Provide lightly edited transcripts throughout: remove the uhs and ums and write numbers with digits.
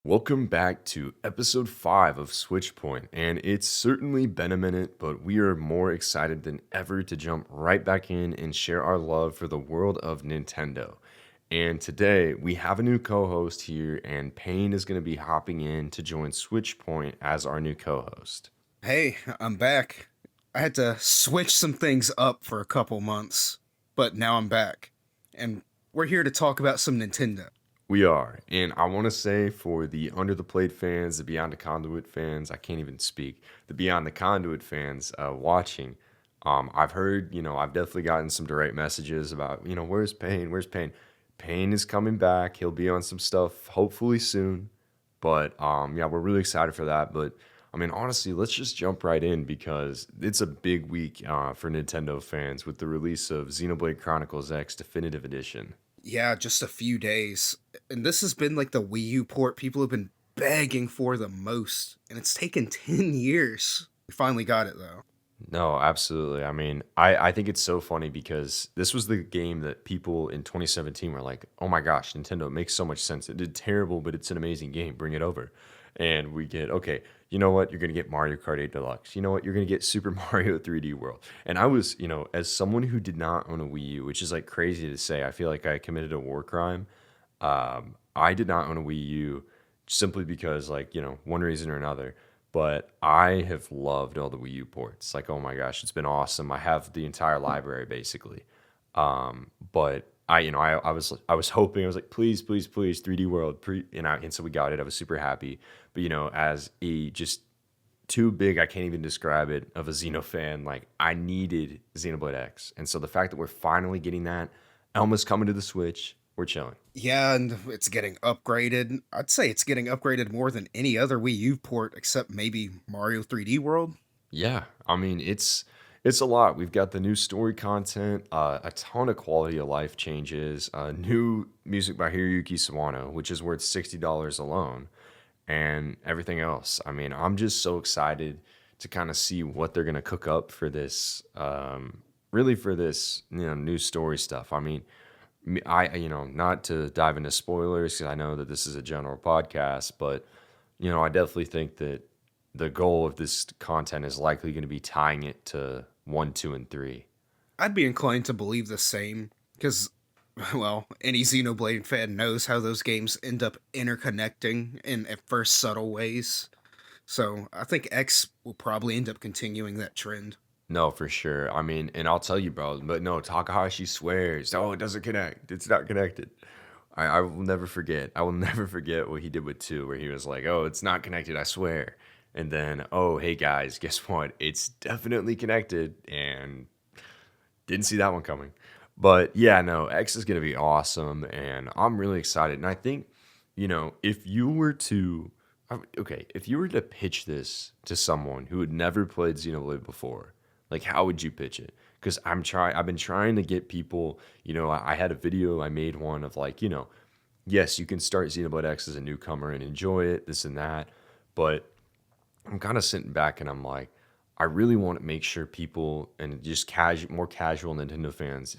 Welcome back to episode 5 of Switchpoint, and it's certainly been a minute, but we are more excited than ever to jump right back in and share our love for the world of Nintendo. And today we have a new co host here, and Payne is going to be hopping in to join Switchpoint as our new co host. Hey, I'm back. I had to switch some things up for a couple months, but now I'm back. And we're here to talk about some Nintendo. We are. And I want to say for the Under the Plate fans, the Beyond the Conduit fans, I can't even speak, the Beyond the Conduit fans watching, I've heard, I've definitely gotten some direct messages about, where's Payne? Where's Payne? Payne is coming back. He'll be on some stuff hopefully soon. But yeah, we're really excited for that. But I mean, honestly, let's just jump right in because it's a big week for Nintendo fans with the release of Xenoblade Chronicles X Definitive Edition. Yeah, just a few days. And this has been like the Wii U port people have been begging for the most. And it's taken 10 years. We finally got it though. No, absolutely. I mean, I think it's so funny because this was the game that people in 2017 were like, oh my gosh, Nintendo, it makes so much sense. It did terrible, but it's an amazing game. Bring it over. And we get, okay, you know what? You're going to get Mario Kart 8 Deluxe. You know what? You're going to get Super Mario 3D World. And I was, as someone who did not own a Wii U, which is like crazy to say, I feel like I committed a war crime. I did not own a Wii U simply because, like, one reason or another. But I have loved all the Wii U ports. Like, oh my gosh, it's been awesome. I have the entire library basically. But I was hoping, I was like, please, please, please, 3D World, and so we got it. I was super happy. But as a just too big, I can't even describe it, of a Xeno fan, like I needed Xenoblade X, and so the fact that we're finally getting that, Elma's coming to the Switch, we're chilling. Yeah, and it's getting upgraded. I'd say it's getting upgraded more than any other Wii U port except maybe Mario 3D World. Yeah, I mean it's a lot. We've got the new story content, a ton of quality of life changes, new music by Hiroyuki Sawano, which is worth $60 alone, and everything else. I mean, I'm just so excited to kind of see what they're gonna cook up for this, really for this, new story stuff. I mean, not to dive into spoilers because I know that this is a general podcast, but I definitely think that the goal of this content is likely going to be tying it to one, two, and three. I'd be inclined to believe the same, because, well, any Xenoblade fan knows how those games end up interconnecting in at first subtle ways. So I think X will probably end up continuing that trend. No, for sure. I mean, and I'll tell you, bro, but no, Takahashi swears, oh, it doesn't connect. It's not connected. I will never forget. I will never forget what he did with two, where he was like, oh, it's not connected, I swear. And then, oh, hey guys, guess what? It's definitely connected. And didn't see that one coming. But yeah, no, X is going to be awesome. And I'm really excited. And I think, if you were to, okay, if you were to pitch this to someone who had never played Xenoblade before, like how would you pitch it? Because I've been trying to get people, I had a video, I made one of like, yes, you can start Xenoblade X as a newcomer and enjoy it, this and that. But I'm kind of sitting back and I'm like, I really want to make sure people and just more casual Nintendo fans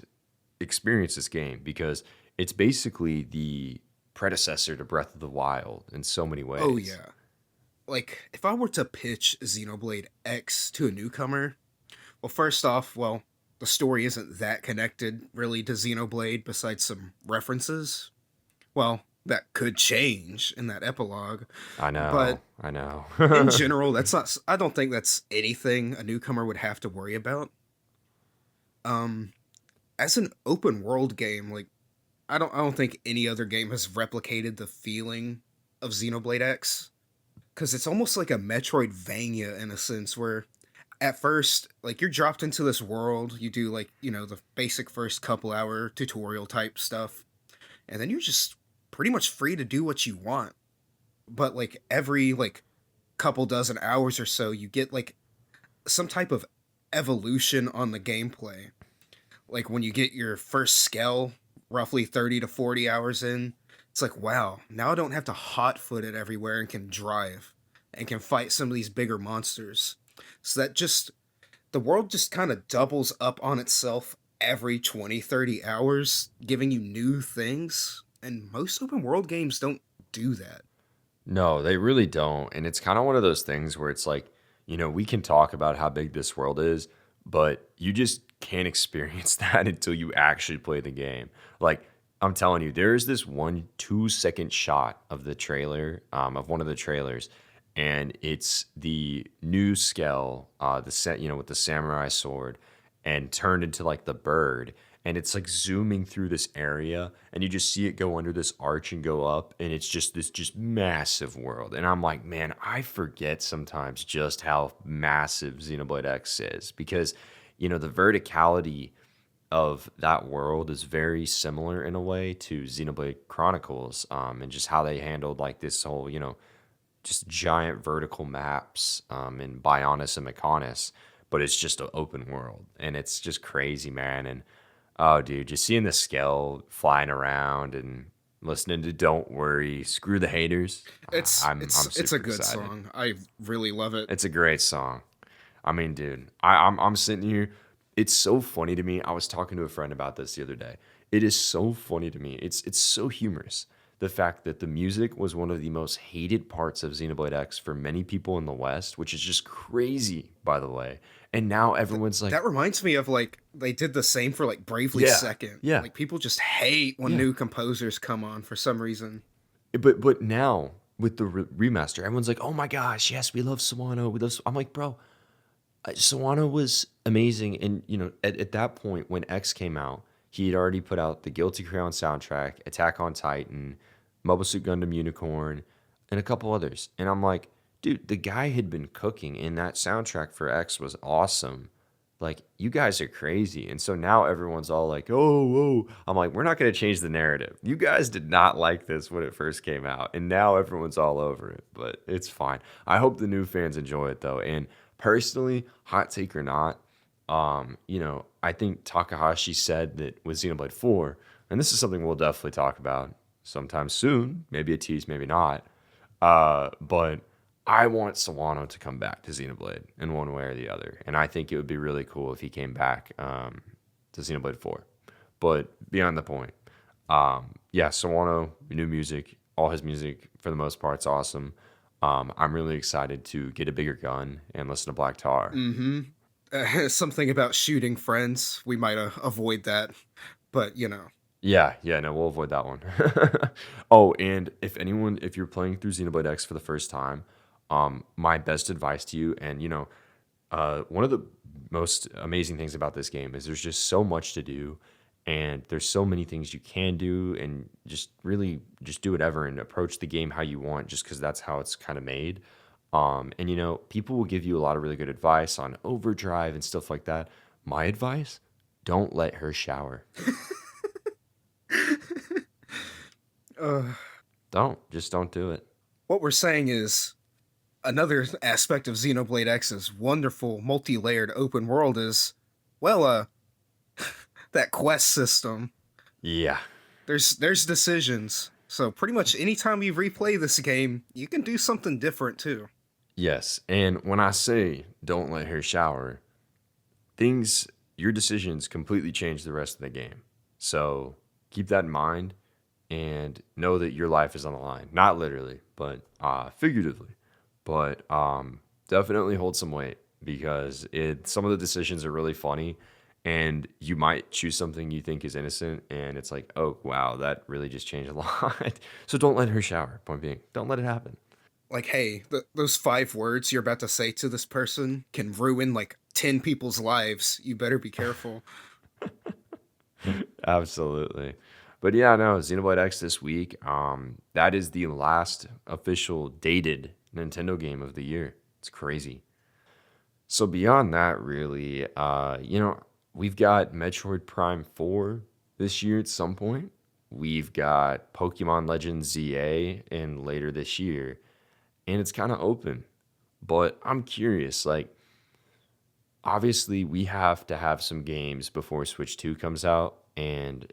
experience this game because it's basically the predecessor to Breath of the Wild in so many Oh, ways. yeah. Like, if I were to pitch Xenoblade X to a newcomer, well, first off, well, the story isn't that connected really to Xenoblade besides some references. Well, that could change in that epilogue. I know, But I know. in general, I don't think that's anything a newcomer would have to worry about. Um, as an open world game, like I don't think any other game has replicated the feeling of Xenoblade X because it's almost like a Metroidvania in a sense where at first like you're dropped into this world, you do like, the basic first couple hour tutorial type stuff, and then you're just pretty much free to do what you want. But like every like couple dozen hours or so, you get like some type of evolution on the gameplay. Like when you get your first scale, roughly 30 to 40 hours in, it's like, wow, now I don't have to hot foot it everywhere and can drive and can fight some of these bigger monsters. So that just, the world just kind of doubles up on itself every 20, 30 hours, giving you new things. And most open world games don't do that. No, they really don't. And it's kind of one of those things where it's like, we can talk about how big this world is, but you just can't experience that until you actually play the game. Like, I'm telling you, there's this 1 2 second shot of the trailer, of one of the trailers, and it's the new Skell, the set, with the samurai sword, and turned into like the bird, and it's like zooming through this area, and you just see it go under this arch and go up, and it's just this just massive world. And I'm like, man, I forget sometimes just how massive Xenoblade X is, because the verticality of that world is very similar in a way to Xenoblade Chronicles, and just how they handled like this whole, just giant vertical maps, in Bionis and Mechonis, but it's just an open world, and it's just crazy, man. And oh, dude, just seeing the scale flying around and listening to "Don't Worry, Screw the Haters," I'm It's a super good excited. song. I really love it. It's a great song. I mean, dude, I'm sitting here. It's so funny to me. I was talking to a friend about this the other day. It is so funny to me. It's so humorous. The fact that the music was one of the most hated parts of Xenoblade X for many people in the West, which is just crazy, by the way. And now everyone's like, That reminds me of like they did the same for like Bravely yeah, Second. yeah, Like people just hate when yeah. new composers come on for some reason. But now with the remaster, everyone's like, "Oh my gosh, yes, we love Sawano. We love." I'm like, bro, Sawano was amazing, and at that point when X came out, he had already put out the Guilty Crown soundtrack, Attack on Titan, Mobile Suit Gundam Unicorn, and a couple others. And I'm like, dude, the guy had been cooking, and that soundtrack for X was awesome. Like, you guys are crazy. And so now everyone's all like, oh, whoa. I'm like, we're not going to change the narrative. You guys did not like this when it first came out. And now everyone's all over it. But it's fine. I hope the new fans enjoy it, though. And personally, hot take or not, I think Takahashi said that with Xenoblade 4, and this is something we'll definitely talk about sometime soon, maybe a tease, maybe not. But I want Sawano to come back to Xenoblade in one way or the other, and I think it would be really cool if he came back, to Xenoblade 4. But beyond the point, yeah, Sawano, new music, all his music for the most part is awesome. I'm really excited to get a bigger gun and listen to Black Tar. Mm-hmm. Something about shooting friends. We might avoid that, but Yeah, yeah, no, we'll avoid that one. Oh, and if you're playing through Xenoblade X for the first time, my best advice to you, and one of the most amazing things about this game is there's just so much to do, and there's so many things you can do, and just really just do whatever and approach the game how you want, just because that's how it's kind of made. And people will give you a lot of really good advice on overdrive and stuff like that. My advice: don't let her shower. uh, Just don't do it. what we're saying is another aspect of Xenoblade X's wonderful multi-layered open world is, well, that quest system. Yeah. There's decisions. So pretty much anytime you replay this game, you can do something different too. Yes. And when I say don't let her shower, your decisions completely change the rest of the game. So keep that in mind and know that your life is on the line. Not literally, but figuratively. But definitely hold some weight, because some of the decisions are really funny, and you might choose something you think is innocent, and it's like, oh, wow, that really just changed a lot. So don't let her shower, point being. Don't let it happen. Like, hey, those 5 words you're about to say to this person can ruin like 10 people's lives. You better be careful. Absolutely. But yeah, no, Xenoblade X this week. That is the last official dated Nintendo game of the year. It's crazy. So beyond that, really, we've got Metroid Prime 4 this year at some point. We've got Pokemon Legends ZA in later this year, and it's kind of open. But I'm curious, like, obviously we have to have some games before Switch 2 comes out, and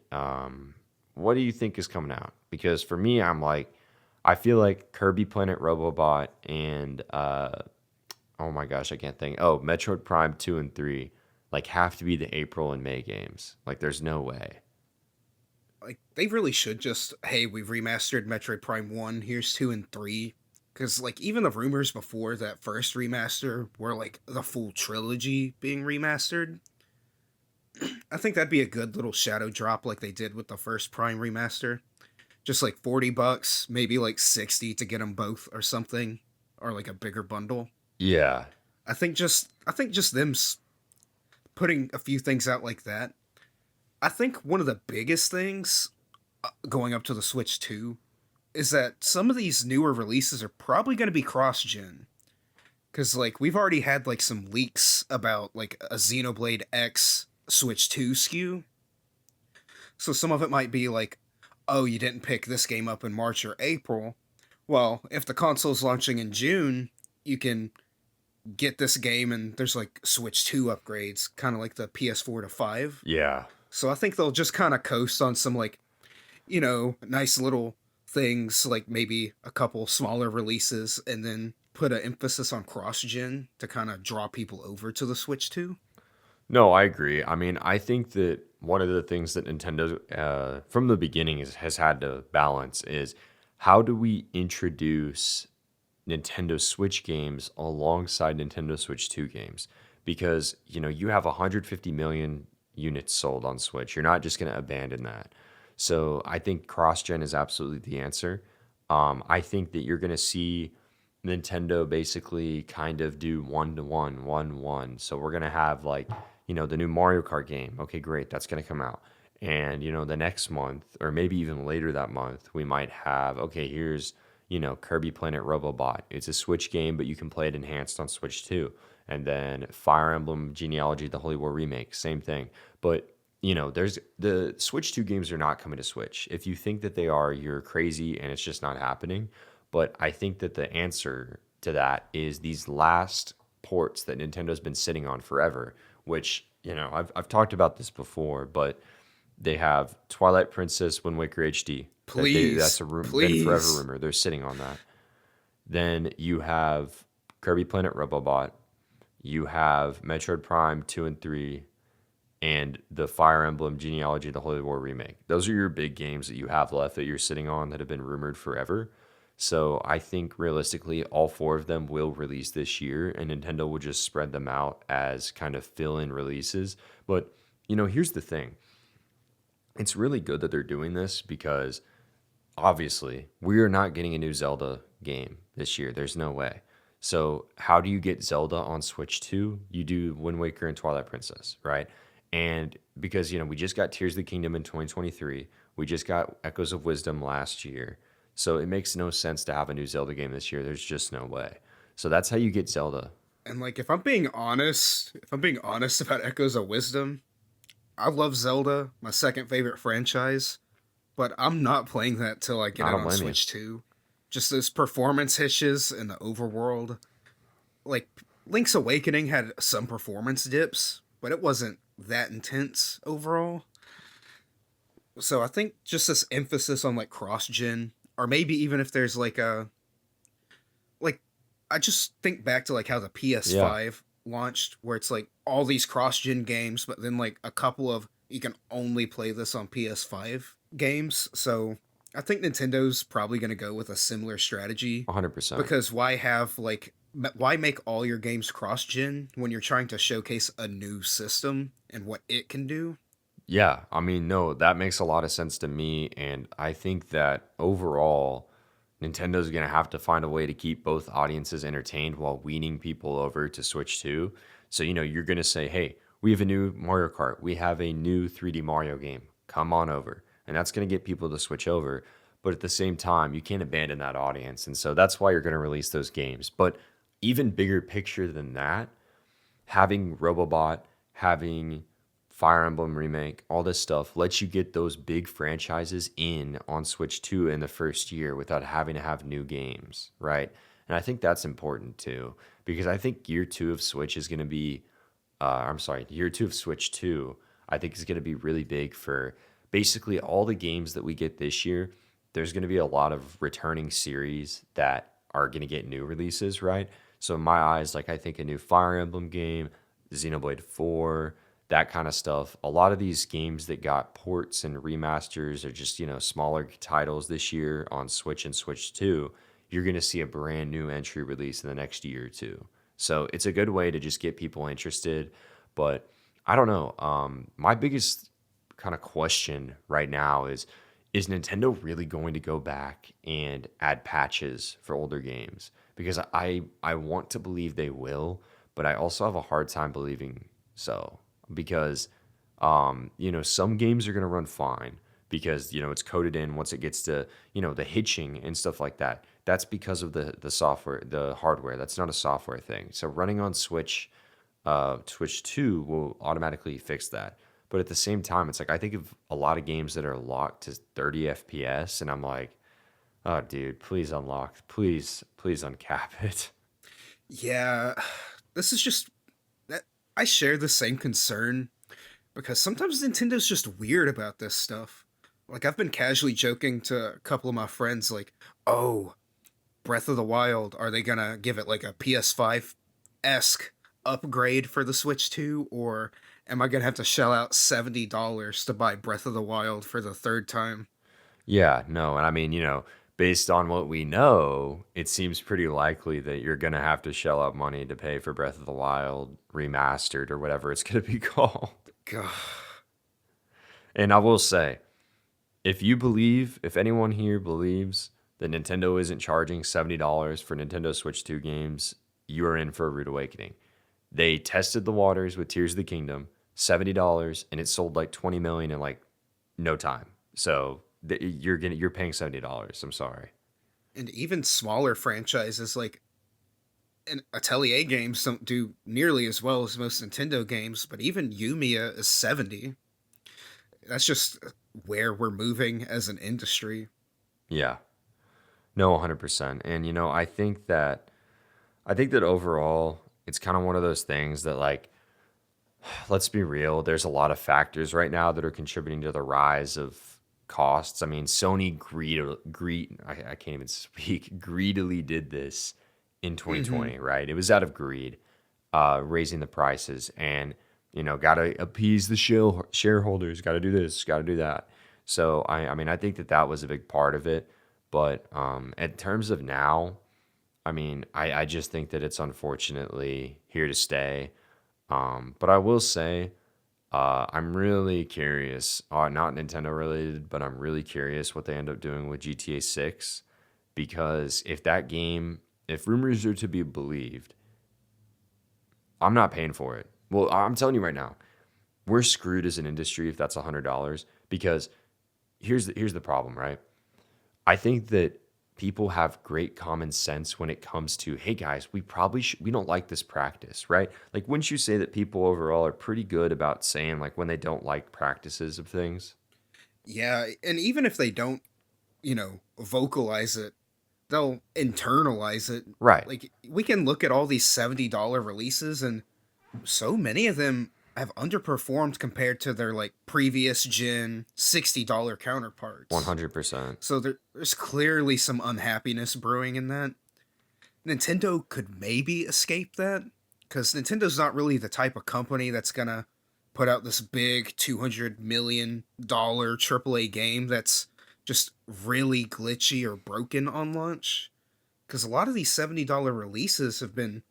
what do you think is coming out? Because for me, I feel like Kirby Planet Robobot and oh my gosh, I can't think. Oh, Metroid Prime 2 and 3 like have to be the April and May games. Like, there's no way. Like, they really should just, hey, we've remastered Metroid Prime 1, here's 2 and 3. Because, like, even the rumors before that first remaster were, like, the full trilogy being remastered. I think that'd be a good little shadow drop like they did with the first Prime remaster. Just like $40, maybe like 60 to get them both or something, or like a bigger bundle. Yeah. I think just them putting a few things out like that. I think one of the biggest things going up to the Switch 2 is that some of these newer releases are probably going to be cross-gen. Cuz like we've already had like some leaks about like a Xenoblade X Switch 2 SKU. So some of it might be like, oh, you didn't pick this game up in March or April. Well, if the console's launching in June, you can get this game and there's like Switch 2 upgrades, kind of like the PS4 to 5. Yeah. So I think they'll just kind of coast on some like, nice little things, like maybe a couple smaller releases, and then put an emphasis on cross gen to kind of draw people over to the Switch 2. No, I agree. I mean, I think that one of the things that Nintendo, from the beginning, has had to balance is how do we introduce Nintendo Switch games alongside Nintendo Switch 2 games? Because, you have 150 million units sold on Switch. You're not just going to abandon that. So I think cross gen is absolutely the answer. I think that you're going to see Nintendo basically kind of do one to one, one, one. So we're going to have like, the new Mario Kart game. Okay, great. That's going to come out. And, the next month, or maybe even later that month, we might have, okay, here's, Kirby Planet Robobot. It's a Switch game, but you can play it enhanced on Switch too. And then Fire Emblem Genealogy, the Holy War remake, same thing. But there's the Switch 2 games are not coming to Switch. If you think that they are, you're crazy and it's just not happening. But I think that the answer to that is these last ports that Nintendo's been sitting on forever, which, I've talked about this before, but they have Twilight Princess Wind Waker HD. That's Please, been forever please. rumor. They're sitting on that. Then you have Kirby Planet Robobot. You have Metroid Prime 2 and 3 and the Fire Emblem Genealogy, the Holy War remake. Those are your big games that you have left that you're sitting on that have been rumored forever. So I think realistically, all four of them will release this year, and Nintendo will just spread them out as kind of fill-in releases. But here's the thing: it's really good that they're doing this because obviously we are not getting a new Zelda game this year. There's no way. So how do you get Zelda on Switch 2? You do Wind Waker and Twilight Princess, right? And because we just got Tears of the Kingdom in 2023, we just got Echoes of Wisdom last year. So it makes no sense to have a new Zelda game this year. There's just no way. So that's how you get Zelda. And like if I'm being honest about Echoes of Wisdom, I love Zelda, my second favorite franchise, but I'm not playing that till I get I it don't on blame you. Switch 2. Just those performance hitches in the overworld. Like Link's Awakening had some performance dips, but it wasn't that intense overall. So I think just this emphasis on like cross gen, or maybe even if there's like I just think back to like how the Yeah, PS5 launched, where it's like all these cross gen games, but then like a couple of you can only play this on PS5 games. So I think Nintendo's probably going to go with a similar strategy, 100%. because why make all your games cross gen when you're trying to showcase a new system and what it can do? Yeah, I mean, no, that makes a lot of sense to me. And I think that overall, Nintendo's going to have to find a way to keep both audiences entertained while weaning people over to Switch 2. So, you're going to say, hey, we have a new Mario Kart. We have a new 3D Mario game. Come on over. And that's going to get people to switch over. But at the same time, you can't abandon that audience. And so that's why you're going to release those games. But even bigger picture than that, having Robobot, having Fire Emblem Remake, all this stuff lets you get those big franchises in on Switch 2 in the first year without having to have new games, right? And I think that's important too, because I think year two of Switch is going to be, I'm sorry, year two of Switch 2, I think is going to be really big for basically all the games that we get this year. There's going to be a lot of returning series that are going to get new releases, right? So in my eyes, like I think a new Fire Emblem game, Xenoblade 4, that kind of stuff. A lot of these games that got ports and remasters are just, smaller titles this year on Switch and Switch 2. you're going to see a brand new entry release in the next year or two. So it's a good way to just get people interested. But I don't know. My biggest kind of question right now is Nintendo really going to go back and add patches for older games? Because I want to believe they will, but I also have a hard time believing so because some games are going to run fine because it's coded in once it gets to the hitching and stuff like that. That's because of the software, the hardware. That's not a software thing. So running on Switch 2 will automatically fix that. But at the same time, it's like I think of a lot of games that are locked to 30 FPS, and I'm like, oh, dude, please unlock, please uncap it. Yeah, this is just that I share the same concern because sometimes Nintendo's just weird about this stuff. Like I've been casually joking to a couple of my friends like, "Oh, Breath of the Wild, are they going to give it like a PS5-esque upgrade for the Switch 2 or am I going to have to shell out $70 to buy Breath of the Wild for the third time?" Yeah, no, and I mean, based on what we know, it seems pretty likely that you're gonna have to shell out money to pay for Breath of the Wild remastered or whatever it's gonna be called. God. And I will say, if anyone here believes that Nintendo isn't charging $70 for Nintendo Switch 2 games, you are in for a rude awakening. They tested the waters with Tears of the Kingdom, $70, and it sold like 20 million in like no time. So you're paying $70. I'm sorry. And even smaller franchises like and Atelier games don't do nearly as well as most Nintendo games, but even Yumiya is 70. That's just where we're moving as an industry. Yeah. No, 100%. And I think that overall it's kind of one of those things that like let's be real, there's a lot of factors right now that are contributing to the rise of costs. I mean, Sony I can't even speak, greedily did this in Hmm. 2020, right? It was out of greed, raising the prices and, got to appease the shareholders, got to do this, got to do that. So, I mean, I think that was a big part of it. But in terms of now, I mean, I just think that it's unfortunately here to stay. But I will say, I'm really curious, not Nintendo related, but I'm really curious what they end up doing with GTA 6 because if rumors are to be believed, I'm not paying for it. Well, I'm telling you right now, we're screwed as an industry if that's $100 because here's the problem, right? I think that people have great common sense when it comes to, hey guys, we don't like this practice, right? Like, wouldn't you say that people overall are pretty good about saying like when they don't like practices of things? Yeah, and even if they don't, vocalize it, they'll internalize it. Right. Like we can look at all these $70 releases and so many of them have underperformed compared to their like previous gen $60 counterparts. 100%. So there's clearly some unhappiness brewing in that. Nintendo could maybe escape that because Nintendo's not really the type of company that's gonna put out this big $200 million AAA game that's just really glitchy or broken on launch. Because a lot of these $70 releases have been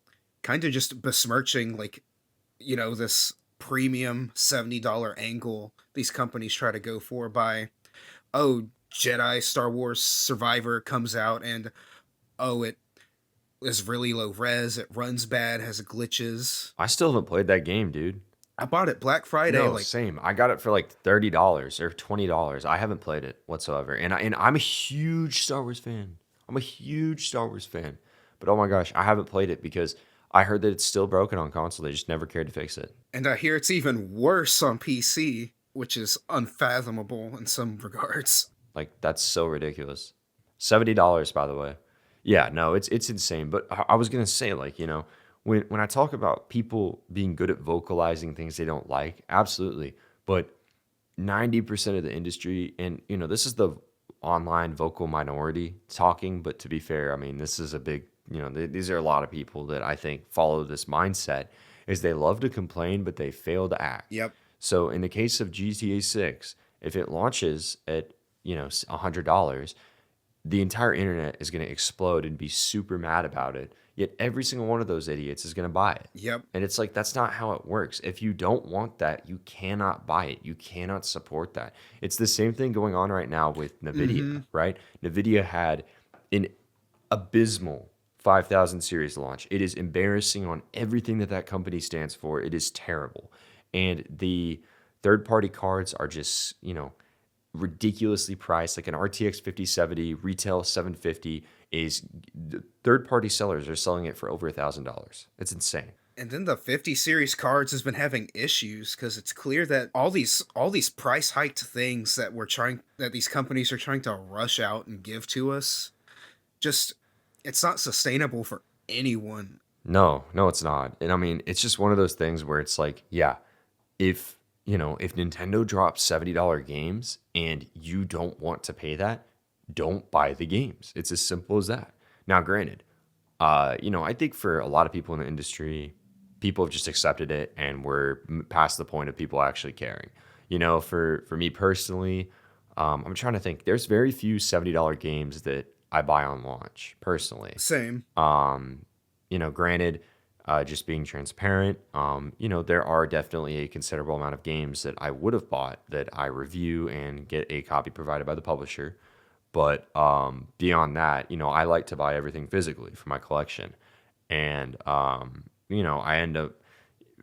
kind of just besmirching, like, this premium $70 angle these companies try to go for by, oh, Jedi Star Wars Survivor comes out and, oh, it is really low res, it runs bad, has glitches. I still haven't played that game, dude. I bought it Black Friday, No, like, same. I got it for like $30 or $20. I haven't played it whatsoever. And I'm a huge Star Wars fan. I'm a huge Star Wars fan. But oh my gosh, I haven't played it because I heard that it's still broken on console. They just never cared to fix it. and I hear it's even worse on PC, which is unfathomable in some regards. Like that's so ridiculous. $70, by the way. Yeah, no, it's insane. But I was gonna say, like, when I talk about people being good at vocalizing things they don't like, absolutely. But 90% of the industry, and this is the online vocal minority talking, but to be fair, I mean, this is a big, these are a lot of people that I think follow this mindset is they love to complain, but they fail to act. Yep. So in the case of GTA 6, if it launches at, $100, the entire internet is going to explode and be super mad about it. Yet every single one of those idiots is going to buy it. Yep. And it's like, that's not how it works. If you don't want that, you cannot buy it. You cannot support that. It's the same thing going on right now with Mm-hmm. NVIDIA, right? NVIDIA had an abysmal 5000 series launch. It is embarrassing on everything that that company stands for. It is terrible. And the third party cards are just, ridiculously priced. Like an RTX 5070 retail 750 is third party sellers are selling it for over $1,000. It's insane. And then the 50 series cards has been having issues because it's clear that all these price hiked things that these companies are trying to rush out and give to us, just it's not sustainable for anyone. No, no, it's not. And I mean, it's just one of those things where it's like, yeah, if if Nintendo drops $70 games and you don't want to pay that, don't buy the games. It's as simple as that. Now, granted, I think for a lot of people in the industry, people have just accepted it and we're past the point of people actually caring. For me personally, I'm trying to think. There's very few $70 games that I buy on launch personally. Same. Granted, just being transparent, there are definitely a considerable amount of games that I would have bought that I review and get a copy provided by the publisher. But beyond that, I like to buy everything physically for my collection. And, I end up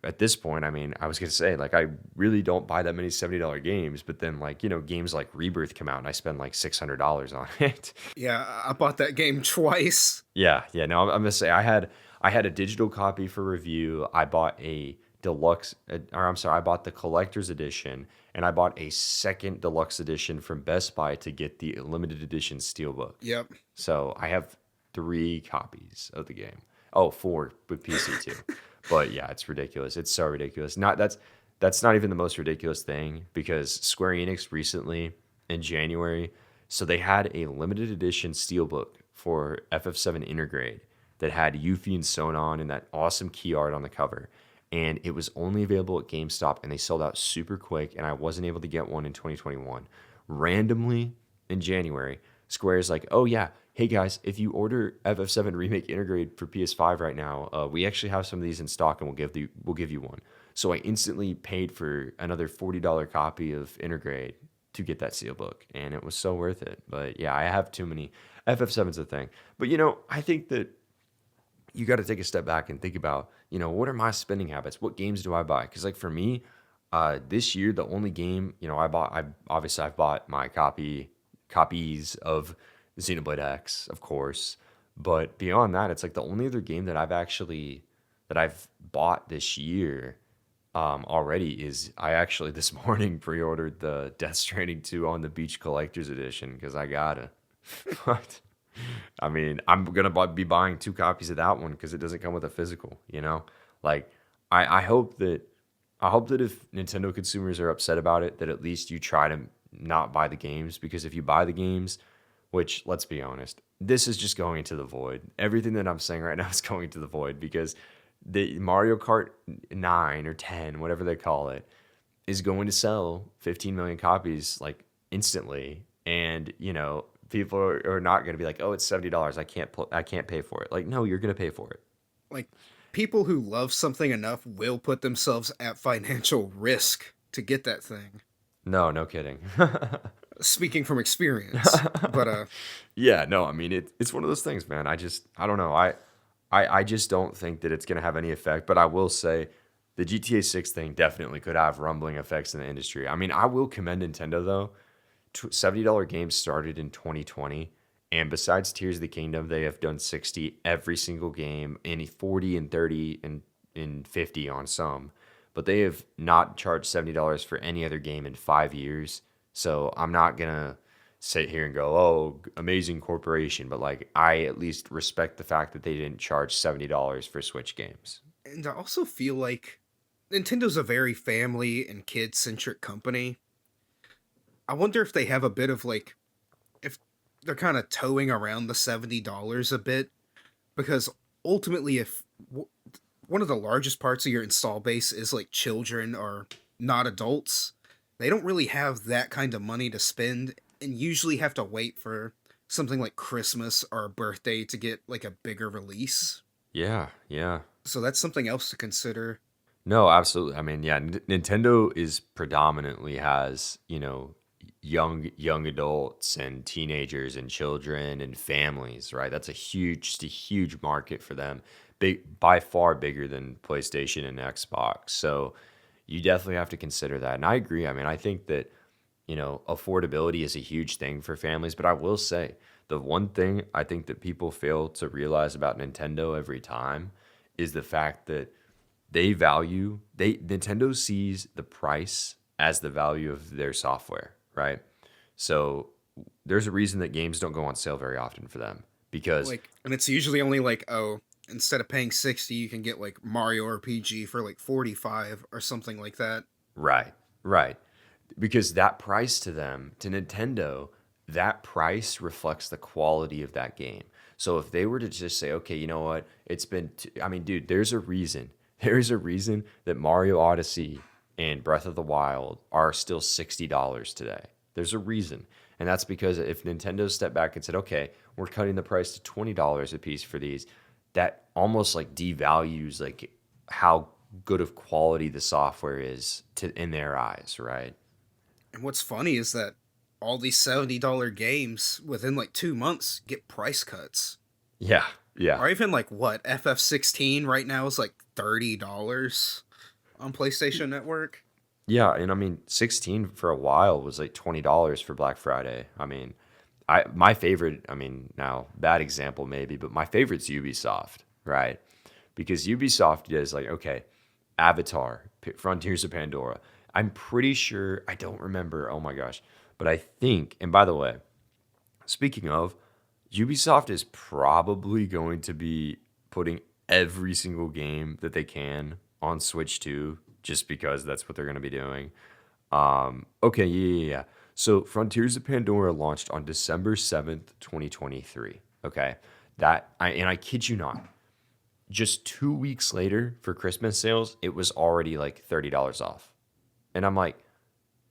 at this point, I mean, I was going to say, like, I really don't buy that many $70 games. But then, like, games like Rebirth come out and I spend like $600 on it. Yeah, I bought that game twice. Yeah, yeah. No, I'm gonna say I had a digital copy for review. I bought a deluxe, or I'm sorry, I bought the collector's edition, and I bought a second deluxe edition from Best Buy to get the limited edition steelbook. Yep. So I have 3 copies of the game. Oh, 4 with PC too. But yeah, it's ridiculous. It's so ridiculous. That's not even the most ridiculous thing because Square Enix recently in January, so they had a limited edition steelbook for FF7 Intergrade that had Yuffie and Sonon and that awesome key art on the cover. And it was only available at GameStop and they sold out super quick and I wasn't able to get one in 2021. Randomly in January, Square's like, "Oh yeah, hey guys, if you order FF7 Remake Intergrade for PS5 right now, we actually have some of these in stock and we'll give you one." So I instantly paid for another $40 copy of Intergrade to get that steelbook, and it was so worth it. But yeah, I have too many. FF7's a thing. But I think that you got to take a step back and think about, what are my spending habits? What games do I buy? Because like for me, this year the only game I've bought my copies of Xenoblade X, of course. But beyond that, it's like the only other game that I've bought this year already is I actually this morning pre-ordered the Death Stranding 2 on the Beach Collector's Edition because I gotta. But I mean, I'm gonna be buying 2 copies of that one because it doesn't come with a physical. Like I hope that if Nintendo consumers are upset about it, that at least you try to not buy the games because if you buy the games, which let's be honest, this is just going into the void. Everything that I'm saying right now is going to the void because the Mario Kart 9 or 10, whatever they call it, is going to sell 15 million copies like instantly. And, people are not going to be like, "Oh, it's $70. I can't pay for it." Like, no, you're going to pay for it. Like, people who love something enough will put themselves at financial risk to get that thing. No, no kidding. Speaking from experience. But Yeah, no, I mean it's one of those things, man. I don't know. I just don't think that it's gonna have any effect. But I will say the GTA 6 thing definitely could have rumbling effects in the industry. I mean, I will commend Nintendo though. $70 games started in 2020, and besides Tears of the Kingdom, they have done 60 every single game, and 40 and 30 and 50 on some. But they have not charged $70 for any other game in 5 years. So I'm not gonna sit here and go, "Oh, amazing corporation," but like I at least respect the fact that they didn't charge $70 for Switch games. and I also feel like Nintendo's a very family and kid-centric company. I wonder if they have a bit of like if they're kind of towing around the $70 a bit because ultimately if one of the largest parts of your install base is like children or not adults, they don't really have that kind of money to spend and usually have to wait for something like Christmas or a birthday to get like a bigger release. Yeah, yeah. So that's something else to consider. No, absolutely. I mean, yeah, Nintendo is predominantly has, young adults and teenagers and children and families, right? That's just a huge market for them. Big, by far bigger than PlayStation and Xbox. So you definitely have to consider that. And I agree. I mean, I think that, affordability is a huge thing for families, but I will say the one thing I think that people fail to realize about Nintendo every time is the fact that Nintendo sees the price as the value of their software, right? So there's a reason that games don't go on sale very often for them because Like, and it's usually only like, oh, instead of paying 60, you can get like Mario RPG for like 45 or something like that. right, right. Because that price to them, to Nintendo, that price reflects the quality of that game. So if they were to just say, okay, you know what, I mean, dude, there's a reason. There's a reason that Mario Odyssey and Breath of the Wild are still $60 today. There's a reason. And that's because if Nintendo stepped back and said, okay, we're cutting the price to $20 a piece for these, that almost like devalues like how good of quality the software is in their eyes, right? And what's funny is that all these $70 games within like 2 months get price cuts. Yeah, yeah. Or even like what, FF16 right now is like $30 on PlayStation Network. Yeah, and I mean, 16 for a while was like $20 for Black Friday. I mean, my favorite, I mean, now bad example maybe, but my favorite's Ubisoft, right? Because Ubisoft is like, okay, Avatar, Frontiers of Pandora. I'm pretty sure, I don't remember, oh my gosh, but I think, and by the way, speaking of, Ubisoft is probably going to be putting every single game that they can on Switch 2 just because that's what they're going to be doing. Okay, yeah. So Frontiers of Pandora launched on December 7th, 2023. Okay. And I kid you not, just 2 weeks later for Christmas sales, it was already like $30 off. And I'm like,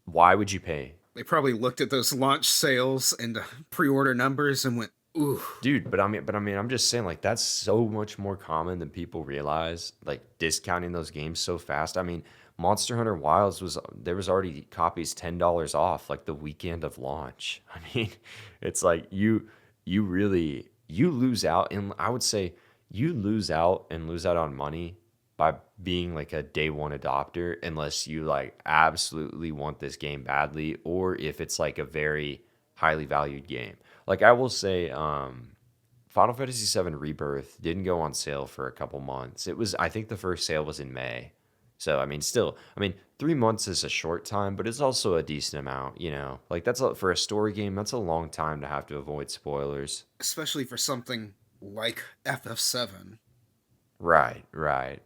why would you pay? They probably looked at those launch sales and pre-order numbers and went, ooh. Dude, but I mean, I'm just saying, like, that's so much more common than people realize. Like, discounting those games so fast. I mean, Monster Hunter Wilds there was already copies $10 off, like the weekend of launch. I mean, it's like you lose out, and I would say you lose out on money by being like a day one adopter, unless you like absolutely want this game badly, or if it's like a very highly valued game. Like I will say, Final Fantasy VII Rebirth didn't go on sale for a couple months. I think the first sale was in May. So, I mean, still, I mean, 3 months is a short time, but it's also a decent amount, you know? Like, for a story game, that's a long time to have to avoid spoilers. Especially for something like FF7. Right, right.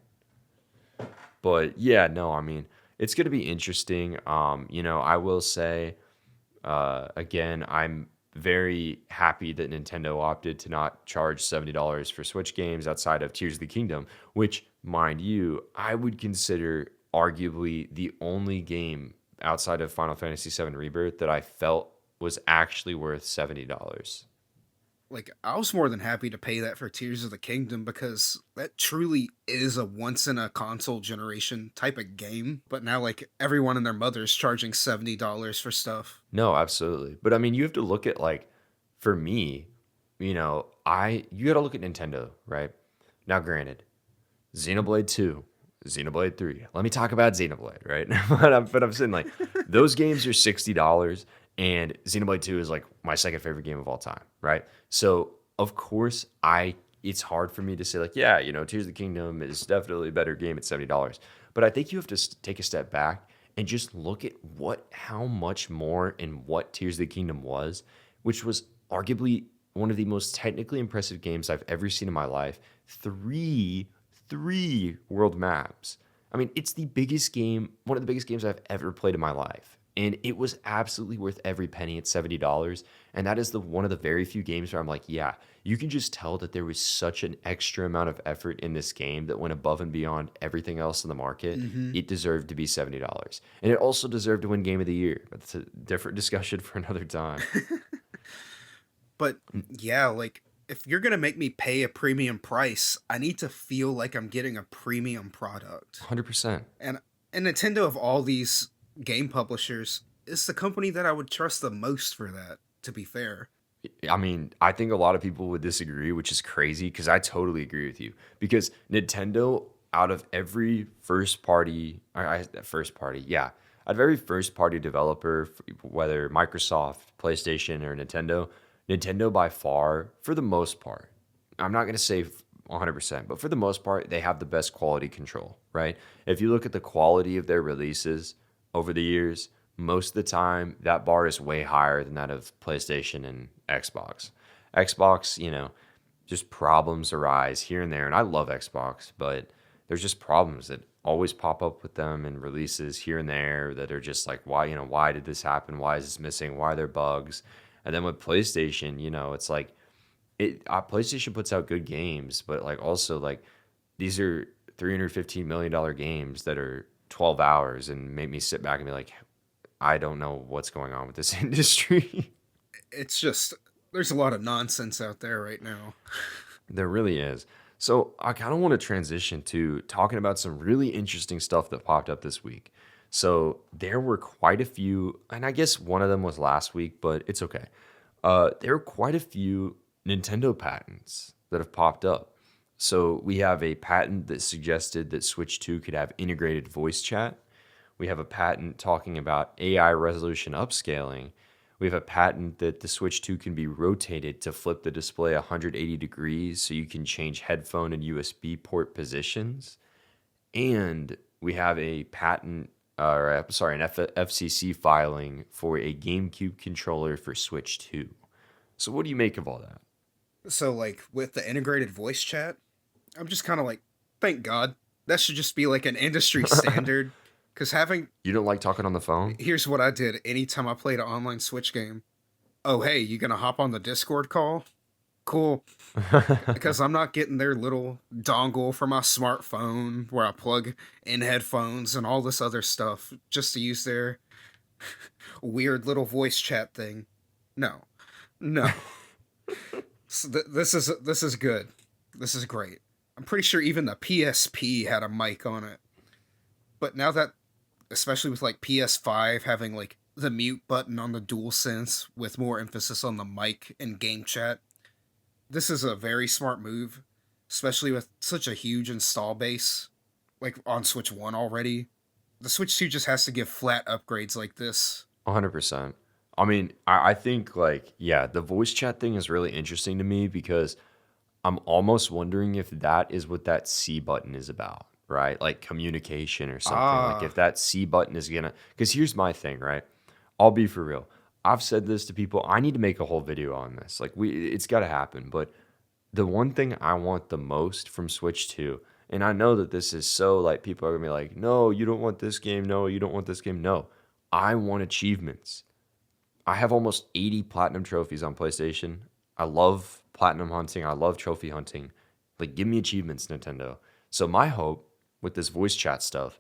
But yeah, no, I mean, it's going to be interesting. I will say, again, I'm very happy that Nintendo opted to not charge $70 for Switch games outside of Tears of the Kingdom, which, mind you, I would consider arguably the only game outside of Final Fantasy VII Rebirth that I felt was actually worth $70. Like, I was more than happy to pay that for Tears of the Kingdom because that truly is a once in a console generation type of game. But now, like, everyone and their mother's charging $70 for stuff. No, absolutely. But I mean, you have to look at like, for me, you got to look at Nintendo, right? Now, granted, Xenoblade 2, Xenoblade 3. Let me talk about Xenoblade, right? but I'm saying like those games are $60 and Xenoblade 2 is like my second favorite game of all time, right? So, of course, it's hard for me to say like, yeah, Tears of the Kingdom is definitely a better game at $70. But I think you have to take a step back and just look at how much more and what Tears of the Kingdom was, which was arguably one of the most technically impressive games I've ever seen in my life. Three world maps. I mean, it's the biggest game, one of the biggest games I've ever played in my life. And it was absolutely worth every penny at $70. And that is one of the very few games where I'm like, yeah, you can just tell that there was such an extra amount of effort in this game that went above and beyond everything else in the market. Mm-hmm. It deserved to be $70. And it also deserved to win Game of the Year. But that's a different discussion for another time. But yeah, like if you're gonna make me pay a premium price, I need to feel like I'm getting a premium product. 100%. And Nintendo of all these game publishers is the company that I would trust the most for that, to be fair. I mean, I think a lot of people would disagree, which is crazy because I totally agree with you. Because Nintendo, out of every first party, first party, yeah, out of every first party developer, whether Microsoft, PlayStation, or Nintendo, Nintendo by far, for the most part, I'm not going to say 100%, but for the most part, they have the best quality control, right? If you look at the quality of their releases over the years, most of the time that bar is way higher than that of PlayStation and Xbox. Xbox, just problems arise here and there, and I love Xbox, but there's just problems that always pop up with them and releases here and there that are just like, why did this happen? Why is this missing? Why are there bugs? And then with PlayStation, it's like PlayStation puts out good games, but like also like these are $315 million games that are 12 hours and make me sit back and be like, I don't know what's going on with this industry. It's just there's a lot of nonsense out there right now. There really is. So I kind of want to transition to talking about some really interesting stuff that popped up this week. So there were quite a few, and I guess one of them was last week, but it's okay. There are quite a few Nintendo patents that have popped up. So we have a patent that suggested that Switch 2 could have integrated voice chat. We have a patent talking about AI resolution upscaling. We have a patent that the Switch 2 can be rotated to flip the display 180 degrees so you can change headphone and USB port positions. And we have a patent, an FCC filing for a GameCube controller for Switch 2. So what do you make of all that? So like with the integrated voice chat, I'm just kind of like, thank God. That should just be like an industry standard. Because You don't like talking on the phone? here's what I did anytime I played an online Switch game. Oh, hey, you gonna hop on the Discord call? Cool. Because I'm not getting their little dongle for my smartphone where I plug in headphones and all this other stuff just to use their weird little voice chat thing. No, no. This is good. This is great. I'm pretty sure even the PSP had a mic on it. But now that, especially with like PS5 having like the mute button on the DualSense with more emphasis on the mic and game chat, this is a very smart move, especially with such a huge install base, like on Switch 1 already. The Switch 2 just has to give flat upgrades like this. 100%. I mean, I think like, yeah, the voice chat thing is really interesting to me because I'm almost wondering if that is what that C button is about, right? Like communication or something. Like if Ah, that C button is gonna, because here's my thing, right? I'll be for real. I've said this to people. I need to make a whole video on this. Like it's got to happen. But the one thing I want the most from Switch 2, and I know that this is so like people are gonna be like, no, you don't want this game. No, you don't want this game. No, I want achievements. I have almost 80 platinum trophies on PlayStation. I love platinum hunting. I love trophy hunting. Like, give me achievements, Nintendo. So, my hope with this voice chat stuff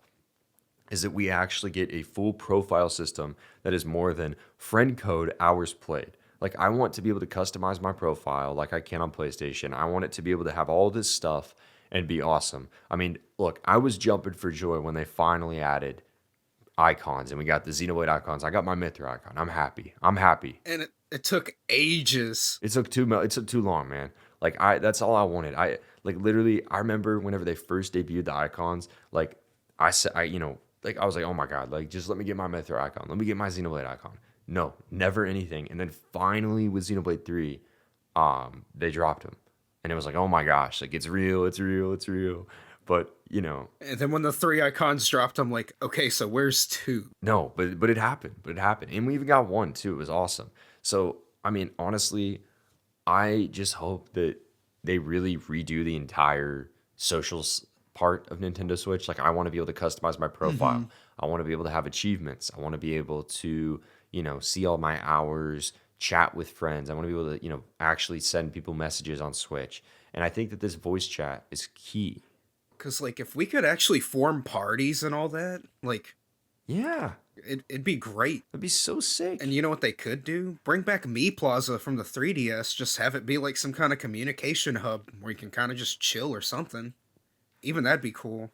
is that we actually get a full profile system that is more than friend code hours played. Like, I want to be able to customize my profile like I can on PlayStation. I want it to be able to have all this stuff and be awesome. I mean, look, I was jumping for joy when they finally added icons and we got the Xenoblade icons. I got my Mithra icon. I'm happy. I'm happy. and it took ages. It took too long, man. Like that's all I wanted. I like literally I remember whenever they first debuted the icons, like I said like I was like, "Oh my god, like just let me get my Mithra icon. Let me get my Xenoblade icon." No, never anything. And then finally with Xenoblade 3, they dropped them. And it was like, "Oh my gosh, like it's real, it's real, it's real." But, And then when the three icons dropped, I'm like, okay, so where's two? no, but it happened. But it happened. And we even got one too. It was awesome. So, I mean, honestly, I just hope that they really redo the entire socials part of Nintendo Switch. Like, I want to be able to customize my Mm-hmm. profile. I want to be able to have achievements. I want to be able to, see all my hours, chat with friends. I want to be able to, actually send people messages on Switch. And I think that this voice chat is key. Because, like, if we could actually form parties and all that, like, Yeah, It'd be great. that'd be so And sick. you know what they could do? Bring back Me Plaza from the 3DS. Just have it be like some kind of communication hub where you can kind of just chill or something. Even that'd be cool.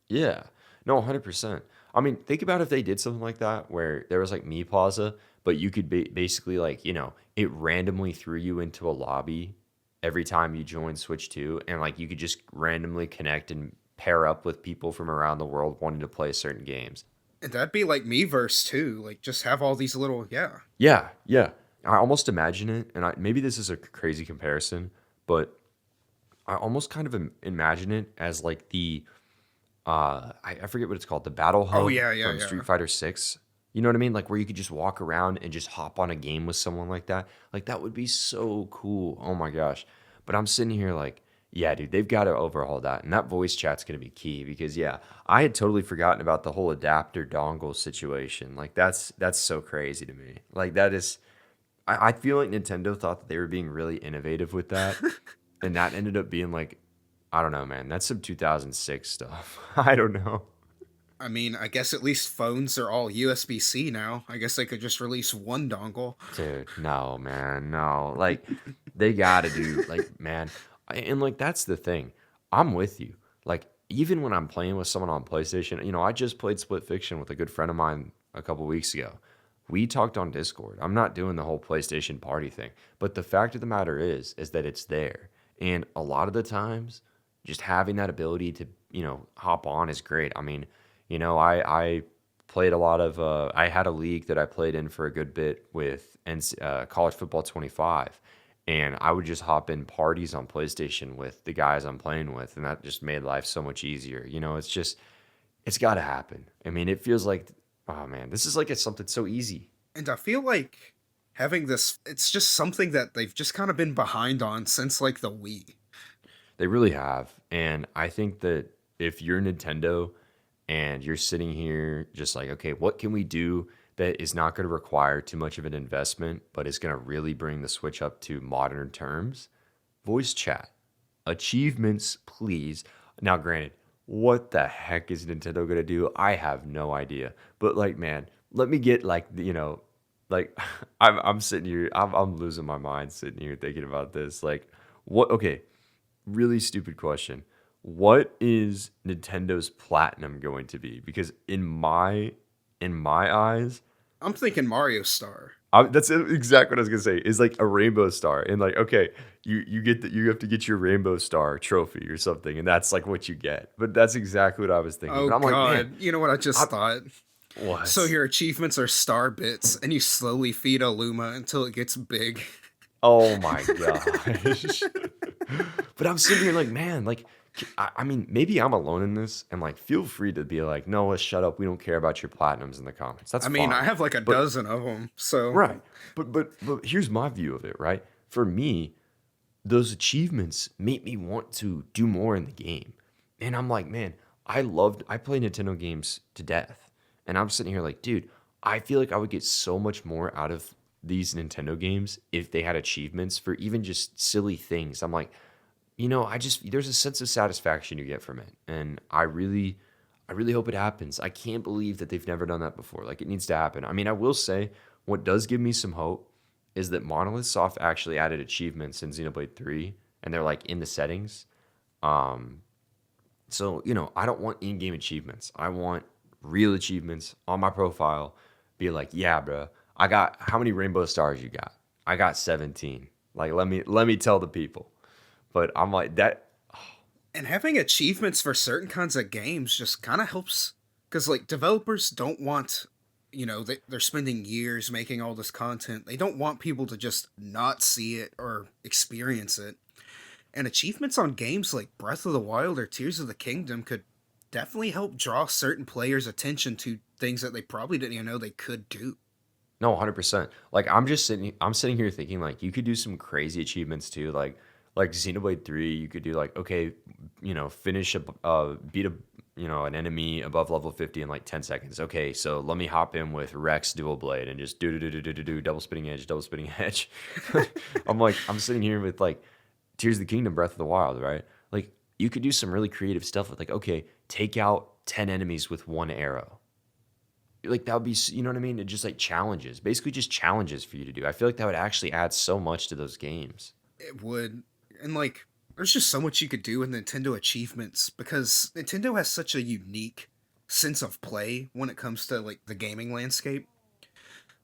Yeah. No, 100%. I mean, think about if they did something like that where there was like Me Plaza, but you could basically like, it randomly threw you into a lobby every time you joined Switch 2 and like you could just randomly connect and pair up with people from around the world wanting to play certain games. And that'd be like Miiverse too. Like just have all these little yeah. Yeah, yeah. I almost imagine it, and maybe this is a crazy comparison, but I almost kind of imagine it as like I forget what it's called, the battle Oh hub yeah, yeah, from yeah. Street Fighter 6. You know what I mean? Like where you could just walk around and just hop on a game with someone like that. Like that would be so cool. Oh my gosh. But I'm sitting here like, yeah, dude, they've got to overhaul that. And that voice chat's going to be key because yeah, I had totally forgotten about the whole adapter dongle situation. Like that's so crazy to me. Like that is I feel like Nintendo thought that they were being really innovative with that. And that ended up being like, I don't know, man. That's some 2006 stuff. I don't know. I mean, I guess at least phones are all USB-C now. I guess they could just release one dongle. Dude, no, man, no. Like, they gotta do, like, man. And, like, that's the thing. I'm with you. Like, even when I'm playing with someone on PlayStation, I just played Split Fiction with a good friend of mine a couple weeks ago. We talked on Discord. I'm not doing the whole PlayStation party thing. But the fact of the matter is that it's there. And a lot of the times, just having that ability to, hop on is great. I mean, I played a lot of, I had a league that I played in for a good bit with College Football 25. And I would just hop in parties on PlayStation with the guys I'm playing with. And that just made life so much easier. It's got to happen. I mean, it feels like, oh man, this is like it's something so easy. And I feel like having this, it's just something that they've just kind of been behind on since like the Wii. They really have. And I think that if you're Nintendo and you're sitting here just like, okay, what can we do that is not going to require too much of an investment, but is going to really bring the Switch up to modern terms? Voice chat. Achievements, please. Now, granted, what the heck is Nintendo going to do? I have no idea. But, like, man, let me get, like, like, I'm sitting here, I'm losing my mind sitting here thinking about this. Like, what, okay, really stupid question. What is Nintendo's platinum going to be? Because in my eyes, I'm thinking Mario Star. that's exactly what I was gonna say. Is like a rainbow star, and like okay, you have to get your rainbow star trophy or something, and that's like what you get. But that's exactly what I was thinking. Oh But I'm like, man, god, you know what I I, just thought? So what? your achievements are star bits, and you slowly feed a Luma until it gets big. Oh my gosh. But I'm sitting here like, man, like, I mean, maybe I'm alone in this, and like, feel free to be like, Noah, shut up. We don't care about your platinums in the comments. That's I mean, I fine. have like a But dozen of them, so right, but here's my view of it. Right, for me, those achievements make me want to do more in the game, and I'm like, man, I play Nintendo games to death, and I'm sitting here like, dude, I feel like I would get so much more out of these Nintendo games if they had achievements for even just silly things. I'm like, I just there's a sense of satisfaction you get from it, and I really hope it happens. I can't believe that they've never done that before. Like it needs to happen. I mean, I will say what does give me some hope is that Monolith Soft actually added achievements in Xenoblade 3 and they're like in the settings. Um so, I don't want in-game achievements. I want real achievements on my profile. Be like, "Yeah, bro. I got how many rainbow stars you got? I got 17." Like let me tell the people. But I'm like that. and having achievements for certain kinds of games just kind of helps because like developers don't want they're spending years making all this content. They don't want people to just not see it or experience it. And achievements on games like Breath of the Wild or Tears of the Kingdom could definitely help draw certain players' attention to things that they probably didn't even know they could do. No, 100%. Like I'm sitting here thinking like you could do some crazy achievements too. Like Xenoblade 3, you could do like okay, finish a beat a an enemy above level 50 in like 10 seconds. Okay, so let me hop in with Rex dual blade and just do double spinning edge, double spinning edge. I'm sitting here with like Tears of the Kingdom, Breath of the Wild, right? Like you could do some really creative stuff with like okay, take out 10 enemies with one arrow. like that would be, you know what I mean? It just like challenges, basically just challenges for you to do. I feel like that would actually add so much to those games. It would. And like there's just so much you could do with Nintendo achievements because Nintendo has such a unique sense of play when it comes to like the gaming landscape.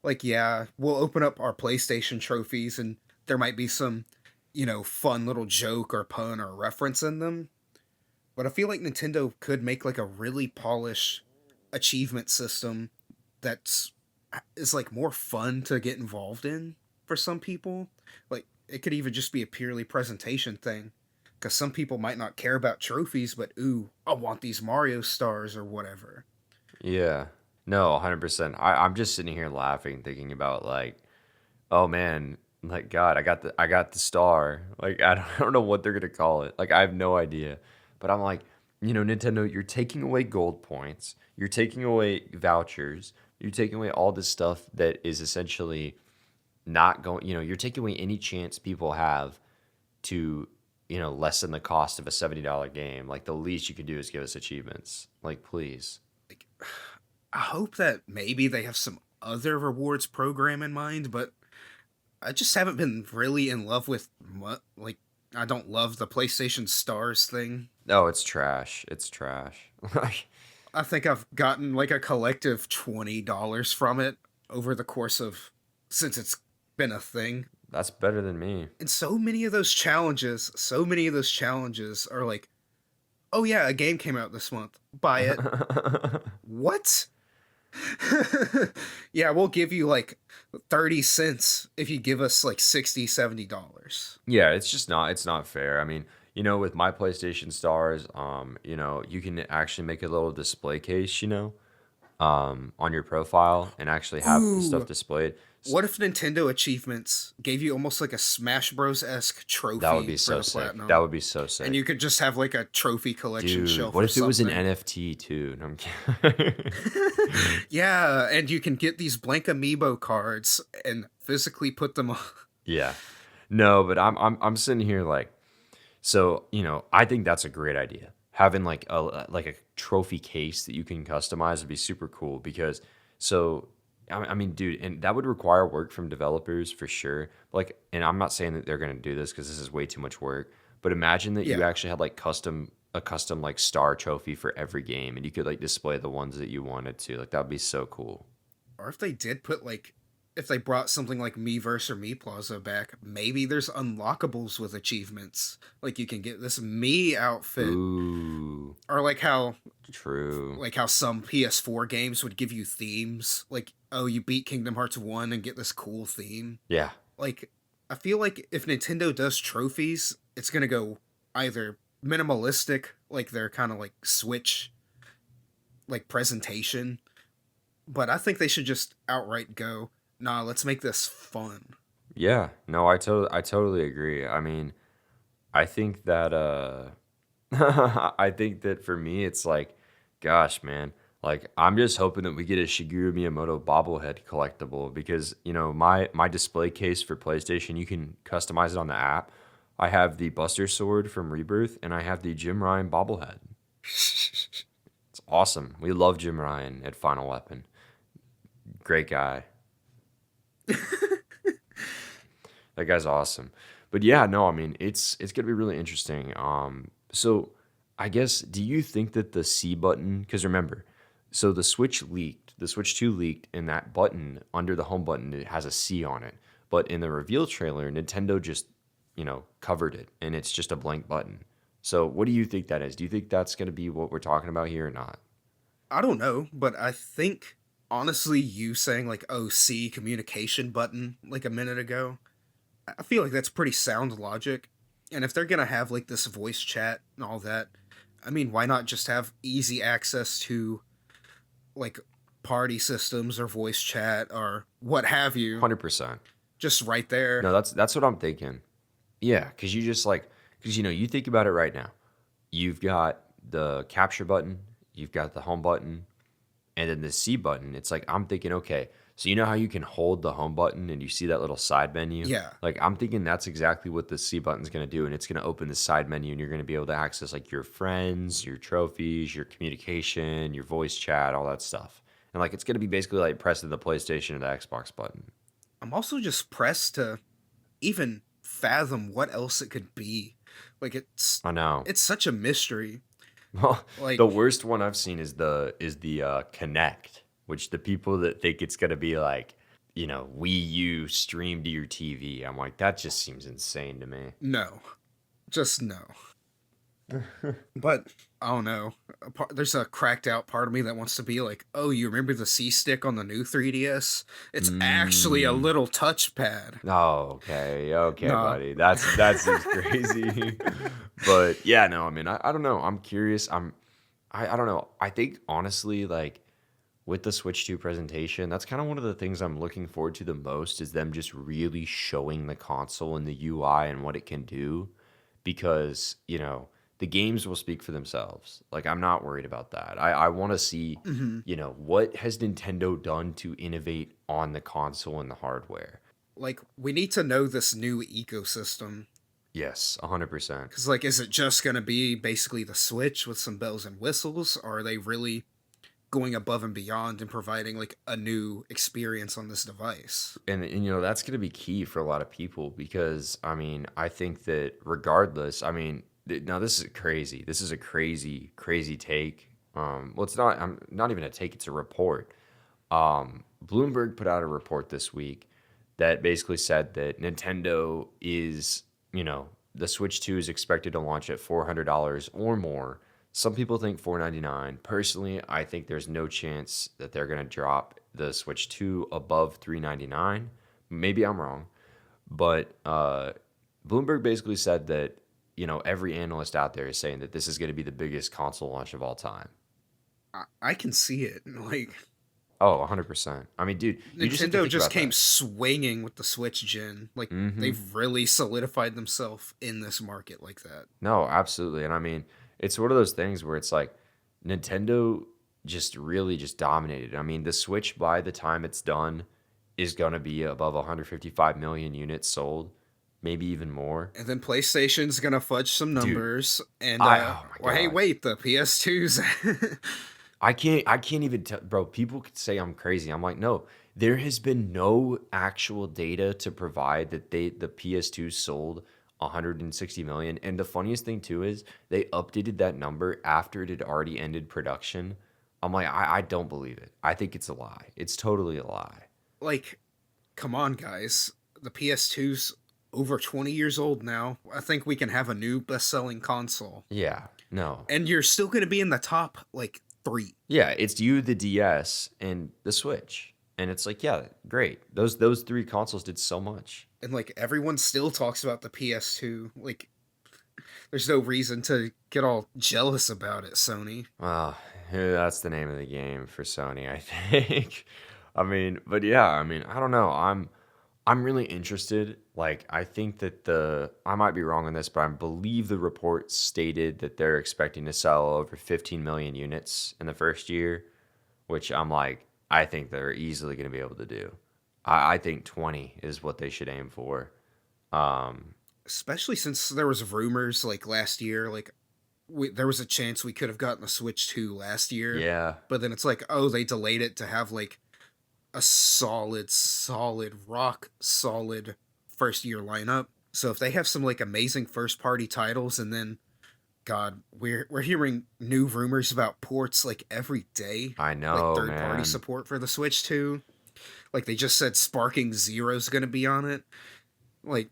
Like yeah, we'll open up our PlayStation trophies and there might be some, fun little joke or pun or reference in them. But I feel like Nintendo could make like a really polished achievement system that's is like more fun to get involved in for some people. Like it could even just be a purely presentation thing because some people might not care about trophies, but ooh, I want these Mario stars or whatever. Yeah. No, 100%. I'm just sitting here laughing, thinking about like, oh man, like God, I got the star. Like I don't know what they're gonna call it. Like I have no idea. But I'm like, Nintendo, you're taking away gold points, you're taking away vouchers, you're taking away all this stuff that is essentially not going. You're taking away any chance people have to, lessen the cost of a $70 game. Like the least you can do is give us achievements. Like please. Like I hope that maybe they have some other rewards program in mind, but I just haven't been really in love with like I don't love the PlayStation Stars thing. No, it's trash. It's trash. Like, I think I've gotten like a collective $20 from it over the course of since it's been a thing. that's better than me. And so many of those challenges are like, "Oh yeah, a game came out this month. Buy it." What? Yeah, we'll give you like 30 cents if you give us like 60, $70. Yeah, it's not fair. I mean, with my PlayStation Stars, you can actually make a little display case, on your profile and actually have the stuff Ooh, displayed. what if Nintendo Achievements gave you almost like a Smash Bros esque That would trophy be for so the sick. That platinum? would be so And sick. you could just have like a trophy collection Dude, shelf what or if it was an something. NFT too? No, I'm kidding. Yeah, and you can get these blank amiibo cards and physically put them on. Yeah. No, but I'm sitting here like, so, I think that's a great idea. Having like a trophy case that you can customize would be super cool because so I mean, dude, and that would require work from developers for sure. Like, and I'm not saying that they're gonna do this because this is way too much work. But imagine that you Yeah. actually had like a custom like star trophy for every game, and you could like display the ones that you wanted to. Like that would be so cool. Or if they did put like if they brought something like Miiverse or Me Plaza back, maybe there's unlockables with achievements. Like you can get this Me outfit. Ooh, Or true. like how some PS4 games would give you themes. Like, oh, you beat Kingdom Hearts 1 and get this cool theme. Yeah, Like I feel like if Nintendo does trophies, it's gonna go either minimalistic, like their kind of like Switch like presentation, but I think they should just outright go, nah, let's make this fun. yeah. No, I totally agree. I mean, I think that I think that for me it's like, gosh, man, like I'm just hoping that we get a Shigeru Miyamoto bobblehead collectible because my display case for PlayStation you can customize it on the app. I have the Buster Sword from Rebirth and I have the Jim Ryan bobblehead. It's awesome. We love Jim Ryan at Final Weapon. Great guy. That guy's awesome. But yeah, no, I mean it's gonna be really interesting. So I guess do you think that the C button? Because remember, so the Switch 2 leaked, and that button under the home button it has a C on it. But in the reveal trailer, Nintendo just covered it, and it's just a blank button. So what do you think that is? Do you think that's gonna be what we're talking about here or not? I don't know, but I think honestly, you saying like "oh, C communication button" like a minute ago, I feel like that's pretty sound logic. And if they're gonna have like this voice chat and all that, I mean, why not just have easy access to like party systems or voice chat or what have you, 100%. just right there? No, that's what I'm thinking. Yeah, because you just like, because you think about it right now. You've got the capture button, you've got the home button, and then the C button. It's like, I'm thinking, okay, so you know how you can hold the home button and you see that little side menu? Yeah. Like, I'm thinking that's exactly what the C button's going to do. And it's going to open the side menu and you're going to be able to access like your friends, your trophies, your communication, your voice chat, all that stuff. And like it's gonna be basically like pressing the PlayStation or the Xbox button. I'm also just pressed to even fathom what else it could be. Like I know. it's such a mystery. Well, the Like worst one I've seen is the Connect, which the people that think it's gonna be like, Wii U stream to your TV. I'm like, that just seems insane to me. no, just no. But I don't know. There's a cracked out part of me that wants to be like, oh, you remember the C stick on the new 3DS? It's actually a Mm. little touchpad. Oh, okay, Nah. buddy. That seems crazy. But yeah, no, I mean, I don't know. I'm curious. I don't know. I think honestly, like with the Switch 2 presentation, that's kind of one of the things I'm looking forward to the most is them just really showing the console and the UI and what it can do because, the games will speak for themselves. Like I'm not worried about that. I want to see, hmm what has Nintendo done to innovate on the console and the hardware. Like, we need to know this new ecosystem. Yes, 100%. Because, like, is it just going to be basically the Switch with some bells and whistles? Or are they really going above and beyond and providing, like, a new experience on this device? And that's going to be key for a lot of people because I mean, I think that regardless, I mean, now this is crazy. This is a crazy crazy take. Well, it's not I'm not even a take, it's a report. Bloomberg put out a report this week that basically said that Nintendo is, the Switch 2 is expected to launch at $400 or more. Some people think 499. Personally, I think there's no chance that they're going to drop the Switch 2 above 399. Maybe I'm wrong, but Bloomberg basically said that, every analyst out there is saying that this is going to be the biggest console launch of all time. I can see it. Like, Oh, 100%. I mean, dude, you just have to Nintendo think just about came that. swinging with the Switch gen. Like, Hmm. they've really solidified themselves in this market like that. No, absolutely. And I mean, it's one of those things where it's like Nintendo just really just dominated. I mean, the Switch by the time it's done is going to be above 155 million units sold, maybe even more. And then PlayStation's gonna fudge some Dude, numbers, and oh my well, hey, God. wait, the PS2's. I can't even tell, bro. People could say I'm crazy. I'm like, no, there has been no actual data to provide that the PS2 sold 160 million. And the funniest thing too is they updated that number after it had already ended production. I'm like, I don't believe it. I think it's a lie. It's totally a lie. Like, come on, guys, the PS2's over 20 years old now. I think we can have a new best-selling console, Yeah, no. and you're still gonna be in the top like three. Yeah, it's you, the DS, and the Switch. And it's like, yeah, great. Those three consoles did so much. And like everyone still talks about the PS2. Like, there's no reason to get all jealous about it, Sony. Well, yeah, that's the name of the game for Sony, I think. I mean, but yeah, I mean, I don't know. I'm really interested. Like, I think that I might be wrong on this, but I believe the report stated that they're expecting to sell over 15 million units in the first year, which I'm like, I think they're easily going to be able to do. I think 20 is what they should aim for. Um, Especially since there was rumors like last year, like there was a chance we could have gotten the Switch 2 last year, yeah, but then it's like, oh, they delayed it to have like a rock solid first year lineup. So if they have some like amazing first party titles, and then God, we're hearing new rumors about ports like every day, I like know, third party man. support for the Switch 2. Like they just said Sparking Zero's gonna be on it. Like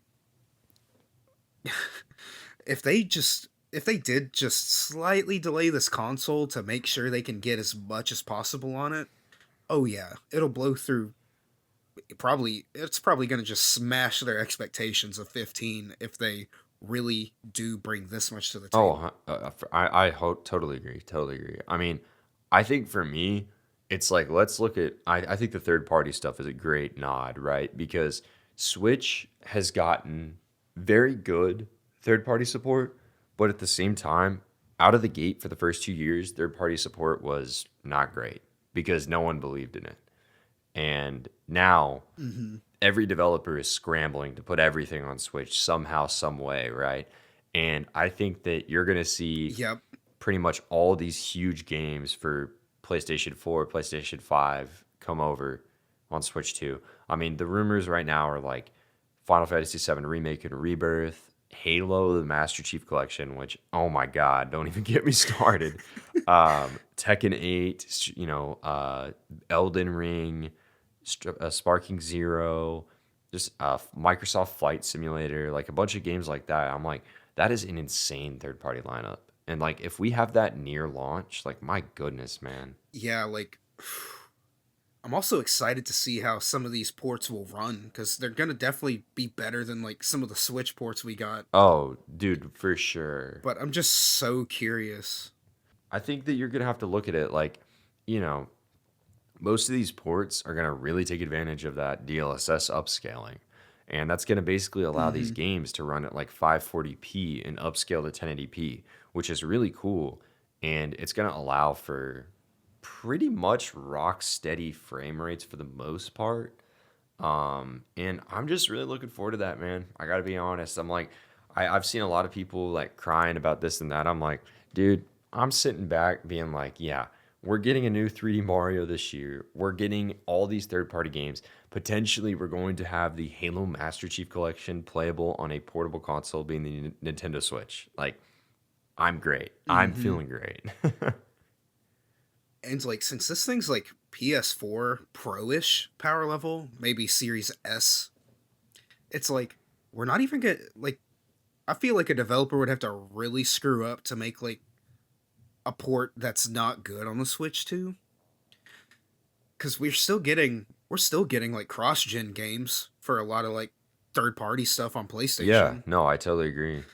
if they did just slightly delay this console to make sure they can get as much as possible on it, oh yeah, it'll blow through. It's probably going to just smash their expectations of 15 if they really do bring this much to the table. Oh, totally agree. Totally agree. I mean, I think for me, it's like let's look at. I think the third party stuff is a great nod, right? Because Switch has gotten very good third party support, but at the same time, out of the gate for the first 2 years, third party support was not great because no one believed in it. And now hmm every developer is scrambling to put everything on Switch somehow, some way, right? And I think that you're going to see Yep. pretty much all these huge games for PlayStation 4, PlayStation 5 come over on Switch 2. I mean, the rumors right now are like Final Fantasy 7 Remake and Rebirth, Halo, the Master Chief Collection, which, oh my God, don't even get me started. Tekken 8, Elden Ring, Sparking Zero, just Microsoft Flight Simulator, like a bunch of games like that. I'm like, that is an insane third party lineup. And like, if we have that near launch, like, my goodness, man. Yeah, like I'm also excited to see how some of these ports will run because they're gonna definitely be better than like some of the Switch ports we got. Oh, dude, for sure. But I'm just so curious. I think that you're gonna have to look at it like, you know, most of these ports are gonna really take advantage of that DLSS upscaling. And that's gonna basically allow these Hmm. games to run at like 540p and upscale to 1080p, which is really cool. And it's gonna allow for pretty much rock steady frame rates for the most part. And I'm just really looking forward to that, man. I gotta be honest. I'm like, I've seen a lot of people like crying about this and that. I'm like, dude, I'm sitting back being like, yeah, we're getting a new 3D Mario this year. We're getting all these third-party games. Potentially, we're going to have the Halo Master Chief Collection playable on a portable console, being the Nintendo Switch. Like, I'm great. I'm Hmm. feeling great. And like since this thing's like PS4 Pro-ish power level, maybe Series S, it's like we're not even get like I feel like a developer would have to really screw up to make like a port that's not good on the Switch too. Because we're still getting like cross-gen games for a lot of like third-party stuff on Yeah, PlayStation. no, I totally agree.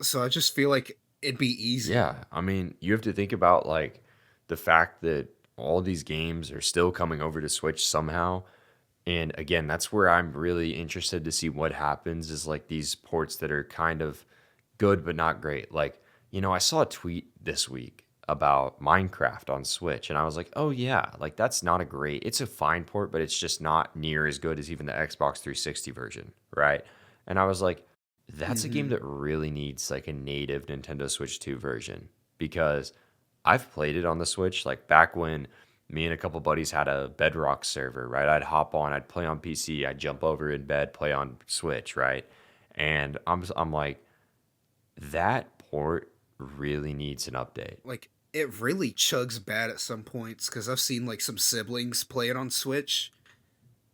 So I just feel like it'd be easy. Yeah, I mean, you have to think about like the fact that all these games are still coming over to Switch somehow. And again, that's where I'm really interested to see what happens is like these ports that are kind of good but not great. Like, I saw a tweet this week about Minecraft on Switch and I was like, "Oh yeah, like that's not a great. It's a fine port, but it's just not near as good as even the Xbox 360 version, right?" And I was like, that's a game Hmm. that really needs like a native Nintendo Switch 2 version because I've played it on the Switch like back when me and a couple buddies had a Bedrock server, right? I'd hop on, I'd play on PC, I'd jump over in bed, play on Switch, right? And I'm like that port really needs an update. Like it really chugs bad at some points because I've seen like some siblings play it on Switch,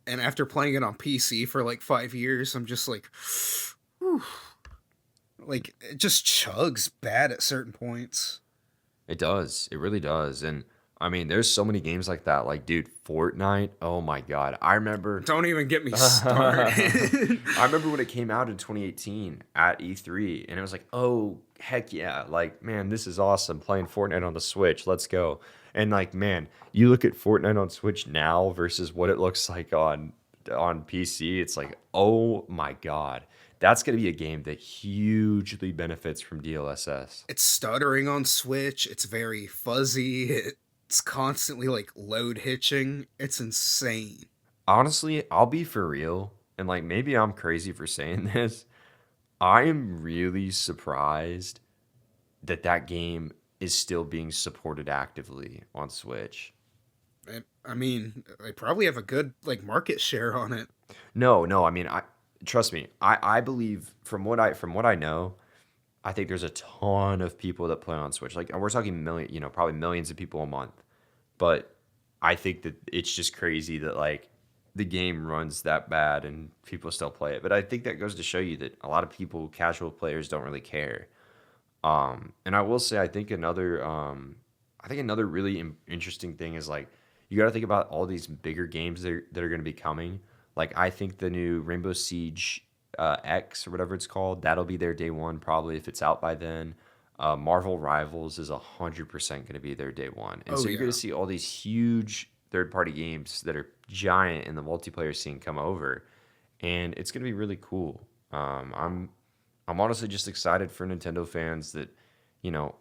and after playing it on PC for like 5 years, I'm just like, whew, like it just chugs bad at certain points. It does. It really does. And I mean, there's so many games like that. Like, dude, Fortnite. Oh my God. I remember Don't even get me started. I remember when it came out in 2018 at E3, and it was like, oh, heck yeah. Like, man, this is awesome playing Fortnite on the Switch. Let's go. And like, man, you look at Fortnite on Switch now versus what it looks like on PC. It's like, oh my God. That's going to be a game that hugely benefits from DLSS. It's stuttering on Switch. It's very fuzzy. It's constantly like load hitching. It's insane. Honestly, I'll be for real, and like maybe I'm crazy for saying this. I am really surprised that that game is still being supported actively on Switch. And, I mean, they probably have a good like market share on it. No, no, I mean, I trust me. I believe from what I know, I think there's a ton of people that play on Switch. Like we're talking million, probably millions of people a month. But I think that it's just crazy that like the game runs that bad and people still play it. But I think that goes to show you that a lot of people, casual players, don't really care. And I will say, I think another really interesting thing is like you got to think about all these bigger games that are going to be coming. Like I think the new Rainbow Siege X or whatever it's called, that'll be there day one probably if it's out by then. Marvel Rivals is 100% going to be there day one, and Oh so you're going yeah. to see all these huge third-party games that are giant in the multiplayer scene come over, and it's going to be really cool. I'm honestly just excited for Nintendo fans that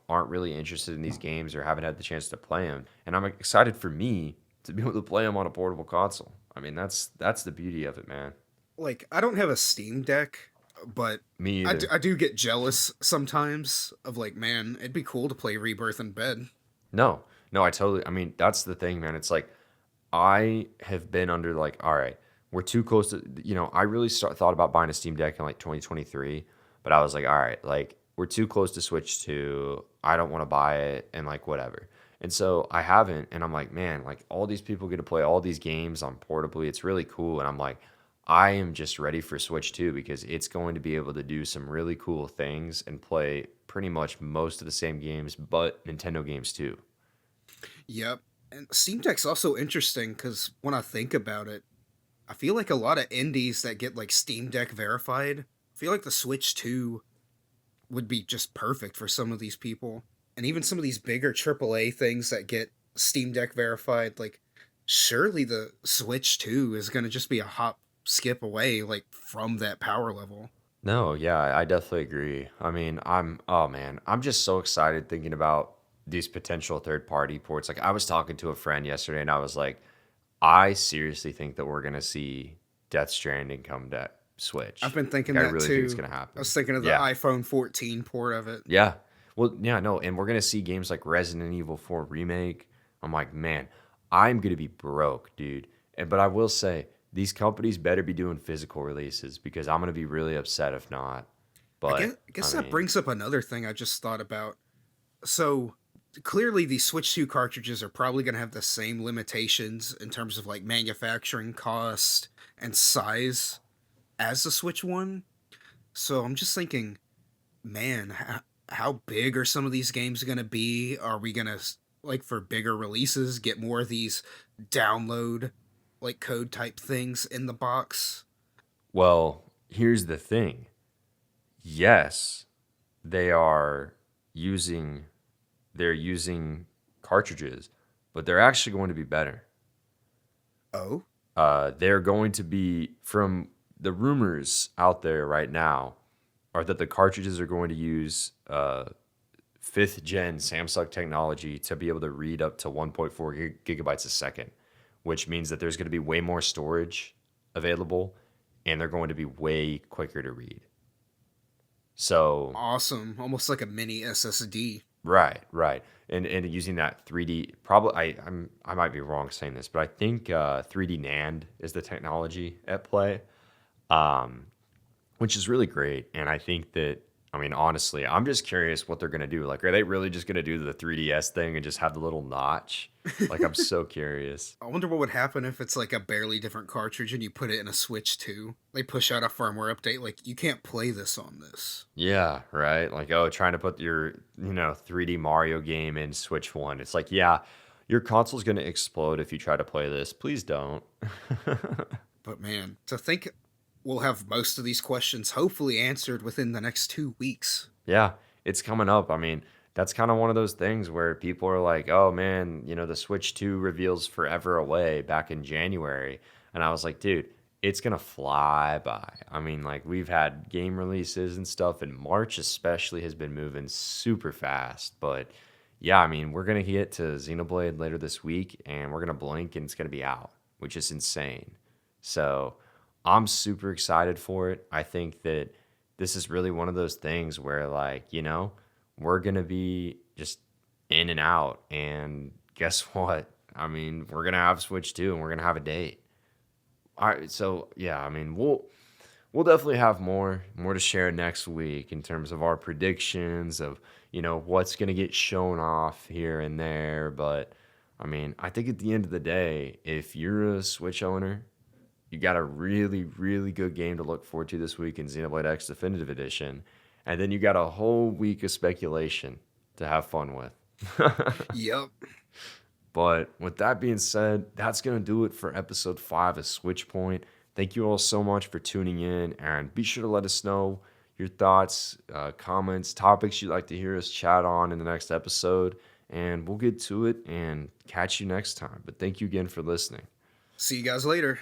aren't really interested in these games or haven't had the chance to play them, and I'm excited for me to be able to play them on a portable console. I mean, that's the beauty of it, man. Like I don't have a Steam Deck, but Me I do, either. I do get jealous sometimes of like, man, it'd be cool to play Rebirth in bed. No, No, I mean, that's the thing, man. It's like I have been under like, all right, we're too close to, I really thought about buying a Steam Deck in like 2023, but I was like, all right, like we're too close to Switch 2. I don't want to buy it and like whatever. And so I haven't, and I'm like, man, like all these people get to play all these games on portably. It's really cool. And I'm like, I am just ready for Switch 2 because it's going to be able to do some really cool things and play pretty much most of the same games, but Nintendo games too. Yep. And Steam Deck's also interesting because when I think about it, I feel like a lot of indies that get like Steam Deck verified, I feel like the Switch 2 would be just perfect for some of these people. And even some of these bigger AAA things that get Steam Deck verified, like surely the Switch 2 is going to just be a hop skip away like from that power level. No, yeah, I definitely agree. I mean, oh man, I'm just so excited thinking about these potential third party ports. Like, I was talking to a friend yesterday and I was like, I seriously think that we're going to see Death Stranding come to I've Switch. been thinking Like, I that really think it's too. going to I was happen. thinking of the Yeah. iPhone 14 port of it. Yeah. Well, yeah, no, and we're going to see games like Resident Evil 4 Remake. I'm like, man, I'm going to be broke, dude. But I will say, these companies better be doing physical releases because I'm going to be really upset if not. But, I I guess that mean, brings up another thing I just thought about. So clearly these Switch 2 cartridges are probably going to have the same limitations in terms of like manufacturing cost and size as the Switch 1. So I'm just thinking, man, how big are some of these games going to be? Are we going to like for bigger releases get more of these download like code type things in the box? well, here's the thing. Yes, they are using they're using cartridges, but they're actually going to be better. Oh, They're going to be from the rumors out there right now are that the cartridges are going to use fifth gen Samsung technology to be able to read up to 1.4 gigabytes a second, which means that there's going to be way more storage available and they're going to be way quicker to read. So awesome. Almost like a mini SSD. right, right. And using that 3D, probably I might be wrong saying this, but I think 3D NAND is the technology at play, um, which is really great. And I think that I mean honestly, I'm just curious what they're gonna do. Like, are they really just gonna do the 3DS thing and just have the little notch? Like, I'm so curious. I wonder what would happen if it's like a barely different cartridge and you put it in a Switch 2. They push out a firmware update like you can't play this on this. Yeah, right. Like, oh, trying to put your 3D Mario game in Switch One. It's like, yeah, your console's gonna explode if you try to play this. Please don't. But man, to think we'll have most of these questions hopefully answered within the next 2 weeks. Yeah, it's coming up. I mean, that's kind of one of those things where people are like, "Oh man, the Switch 2 reveals forever away back in January." And I was like, "Dude, it's going to fly by." I mean, like we've had game releases and stuff and March especially has been moving super fast, but yeah, I mean, we're going to get to Xenoblade later this week and we're going to blink and it's going to be out, which is insane. So, I'm super excited for it. I think that this is really one of those things where like, we're going to be just in and out and guess what? I mean, we're going to have Switch 2 and we're going to have a date. All right, so yeah, I mean, we'll definitely have more to share next week in terms of our predictions of, what's going to get shown off here and there, but I mean, I think at the end of the day, if you're a Switch owner, you got a really, really good game to look forward to this week in Xenoblade X Definitive Edition. And then you got a whole week of speculation to have fun with. Yep. But with that being said, that's going to do it for episode 5 of Switch Point. Thank you all so much for tuning in. And be sure to let us know your thoughts, comments, topics you'd like to hear us chat on in the next episode. And we'll get to it and catch you next time. But thank you again for listening. See you guys later.